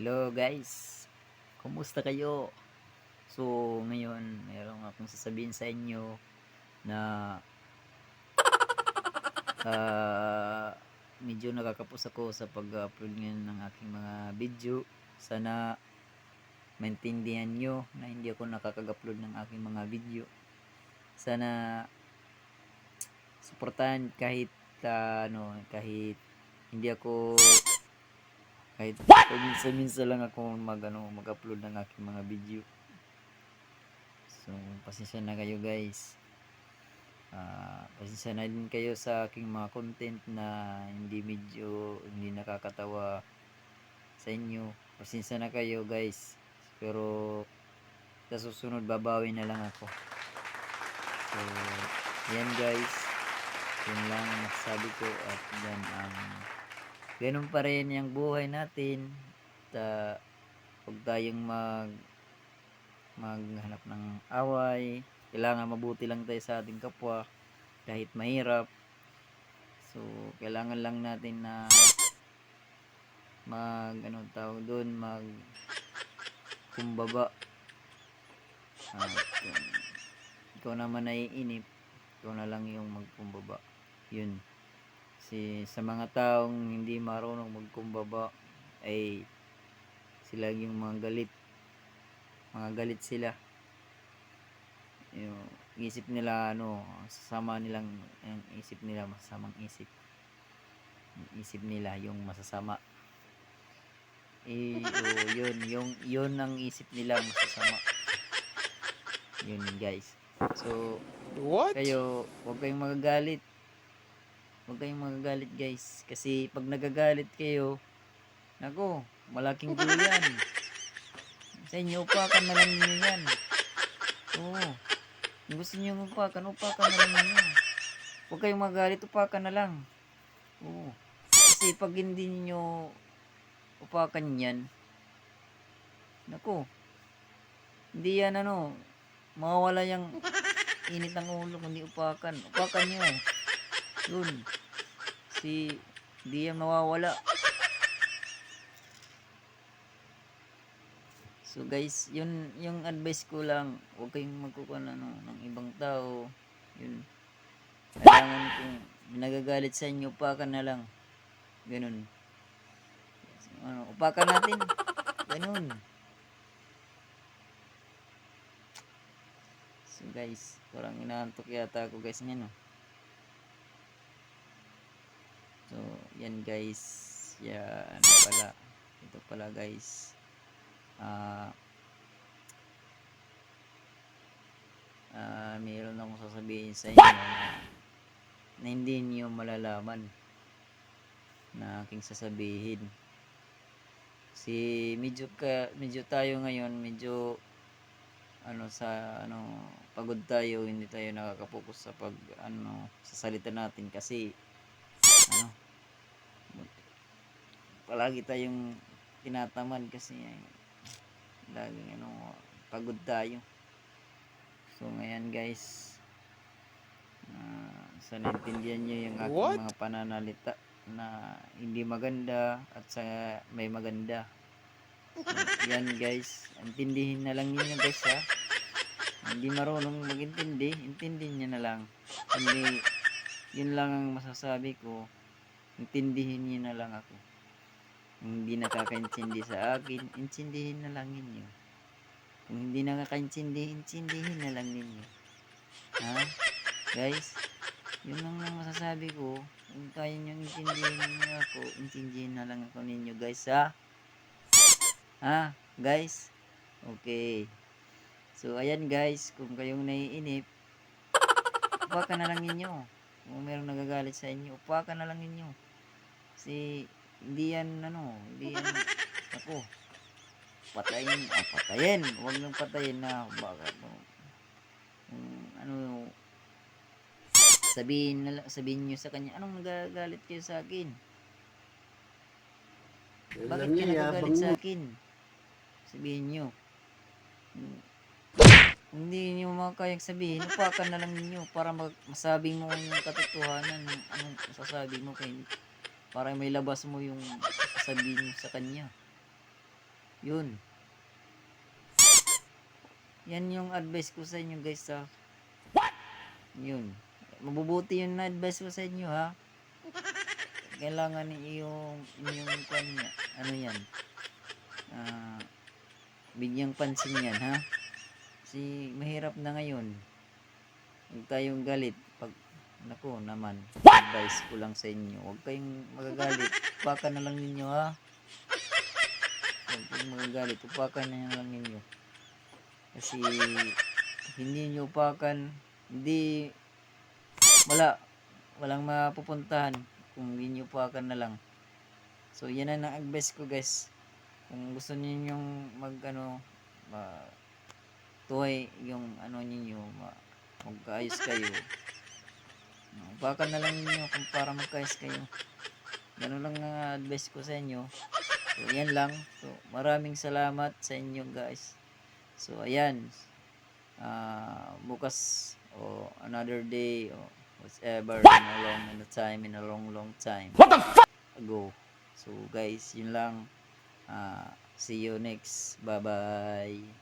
Hello guys, kumusta kayo? So ngayon, mayroon akong sasabihin sa inyo na medyo nakakapos ako sa pag-upload ngayon ng aking mga video. Sana maintindihan nyo na hindi ako nakakag-upload ng aking mga video. Sana suportahan kahit kahit hindi ako, kahit minsan-minsan lang ako mag-upload ng aking mga video. So pasensya na kayo guys. Pasensya na din kayo sa aking mga content na hindi nakakatawa sa inyo. Pasensya na kayo guys, pero sa susunod babawi na lang ako. So yan guys, yun lang ang masasabi ko. At yan ganun pa rin yung buhay natin. Huwag tayong maghanap ng away. Kailangan mabuti lang tayo sa ating kapwa kahit mahirap. So kailangan lang natin na kumbaba. Kung ikaw naman naiinip, ikaw na lang yung magkumbaba. Yun. Kasi sa mga taong hindi marunong magkumbaba ay sila yung mga galit sila. Yung isip nila sasama nilang yung isip nila, masasamang isip. Yung isip nila yung masasama. Yun ang isip nila masasama. Yun guys. So kayo, huwag kayong magagalit. Huwag kayong magagalit guys. Kasi pag nagagalit kayo, nako, malaking gulo yan. Sa inyo, upakan na lang ninyo yan. Oo. Kung gusto nyo upakan na lang ninyo. Huwag kayong magalit, upakan na lang. Oo. Kasi pag hindi niyo upakan yan, nako, hindi yan mawawala yung init ng ulo kundi upakan. Upakan nyo. Yun. Kasi hindi yan mawawala. So guys, yun yung advice ko lang. Huwag kayong magkukuha ng ibang tao. Yun. Kailangan kung nagagalit sa inyo, upakan na lang. Ganun. Upakan natin. Ganun. So guys, parang inaantok yata ako guys ngayon. So yan guys. Ito pala guys. Mayroon akong sasabihin sa inyo na hindi niyo malalaman na aking sasabihin. Kasi medyo tayo ngayon, pagod tayo, hindi tayo nakakapokus sa sa salita natin kasi palagi tayong tinatamad kasi laging pagod tayo. So ngayon guys, sana intindihan nyo yung aking mga pananalita na hindi maganda at sa may maganda. So, yan guys, intindihin na lang ninyo guys ha. Hindi marunong magintindi, intindihin nyo na lang. Hindi, yun lang ang masasabi ko, intindihin nyo na lang ako. Kung hindi nakakaintindi sa akin, intindihin na lang ninyo. Kung hindi nakakaintindi, intindihin na lang ninyo. Ha? Guys, yun lang masasabi ko. Kung kaya nyo intindihin niyo ako, intindihin na lang ako ninyo guys ha. Ha? Guys? Okay. So ayan guys, kung kayong naiinip, upakan na lang ninyo. Kung mayroong nagagalit sa inyo, upakan na lang ninyo. Kasi hindi yan ako, patayin. Huwag nang patayin na baka sabihin nyo sa kanya, anong nagagalit kayo sa akin? Bakit ka nagagalit sa akin? Sabihin nyo. Hindi nyo makakayang sabihin, upakan na lang ninyo para masabi mo yung katotohanan ng anong sasabi mo para may labas mo yung sasabihin mo sa kanya. Yun. Yan yung advice ko sa inyo guys ha. Yun. Mabubuti yung advice ko sa inyo ha. Kailangan yung kwan niya. Ano yan? Bigyang pansin yan ha. Kasi mahirap na ngayon. Huwag kayong galit. Naku naman. Advice ko lang sa inyo. Huwag kayong magagalit. Upakan na lang ninyo ha. Huwag kayong magagalit. Upakan na lang ninyo. Kasi hindi nyo upakan, walang mapupuntahan kung hindi nyo upakan na lang. So yan ang advice ko guys. Kung gusto niyo tuhay yung ninyo, magkaayos kayo. Upakan na lang ninyo kung para magkaayos kayo. Ganun lang ang advice ko sa inyo. So yan lang. So maraming salamat sa inyo guys. So ayan, bukas o another day o whatever in a long time ago. So guys, yun lang. See you next. Bye bye.